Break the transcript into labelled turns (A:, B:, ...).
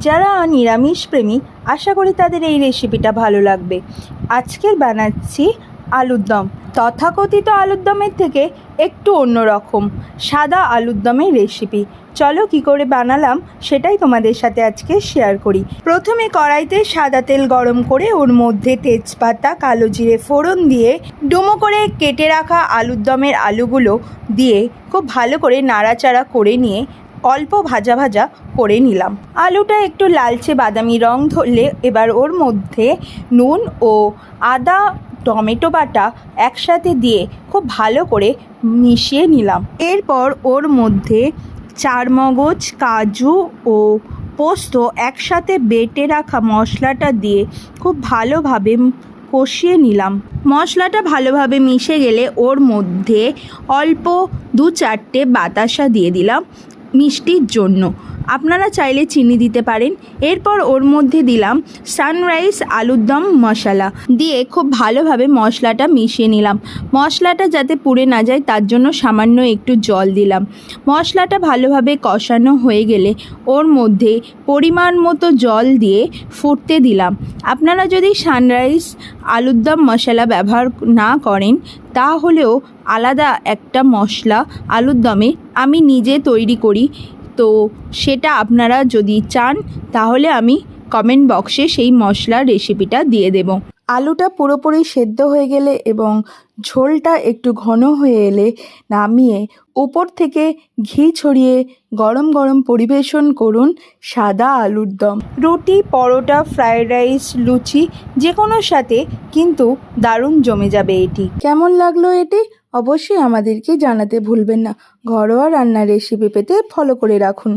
A: যারা নিরামিষ প্রেমী আশা করি তাদের এই রেসিপিটা ভালো লাগবে। আজকের বানাচ্ছি আলুর দম। তথাকথিত আলুর দমের থেকে একটু অন্যরকম সাদা আলুর দমের রেসিপি। চলো কী করে বানালাম সেটাই তোমাদের সাথে আজকে শেয়ার করি। প্রথমে কড়াইতে সাদা তেল গরম করে ওর মধ্যে তেজপাতা, কালো জিরে ফোড়ন দিয়ে ডুমো করে কেটে রাখা আলুর দমের আলুগুলো দিয়ে খুব ভালো করে নাড়াচাড়া করে নিয়ে অল্প ভাজা ভাজা করে নিলাম। আলুটা একটু লালচে বাদামি রং ধরলে এবার ওর মধ্যে নুন ও আদা টমেটো বাটা একসাথে দিয়ে খুব ভালো করে মিশিয়ে নিলাম। এরপর ওর মধ্যে চারমগজ, কাজু ও পোস্ত একসাথে বেটে রাখা মশলাটা দিয়ে খুব ভালোভাবে কষিয়ে নিলাম। মশলাটা ভালোভাবে মিশে গেলে ওর মধ্যে অল্প 2-4টে বাতাসা দিয়ে দিলাম মিষ্টির জন্য। আপনারা চাইলে চিনি দিতে পারেন। এরপর ওর মধ্যে দিলাম সানরাইজ আলুর দম মশলা দিয়ে খুব ভালোভাবে মশলাটা মিশিয়ে নিলাম। মশলাটা যাতে পুড়ে না যায় তার জন্য সামান্য একটু জল দিলাম। মশলাটা ভালোভাবে কষানো হয়ে গেলে ওর মধ্যে পরিমাণ মতো জল দিয়ে ফুটতে দিলাম। আপনারা যদি সানরাইজ আলুর দম মশলা ব্যবহার না করেন তাহলেও আলাদা একটা মশলা আলুর দমে আমি নিজে তৈরি করি, তো সেটা আপনারা যদি চান তাহলে আমি কমেন্ট বক্সে সেই মশলার রেসিপিটা দিয়ে দেব। আলুটা পুরোপুরি সেদ্ধ হয়ে গেলে এবং ঝোলটা একটু ঘন হয়ে এলে নামিয়ে উপর থেকে ঘি ছড়িয়ে গরম গরম পরিবেশন করুন সাদা আলুর দম। রুটি, পরোটা, ফ্রায়েড রাইস, লুচি যে কোনোর সাথে কিন্তু দারুণ জমে যাবে এটি। কেমন লাগলো এটি অবশ্যই আমাদেরকে জানাতে ভুলবেন না। ঘরোয়া রান্নার রেসিপি পেতে ফলো করে রাখুন।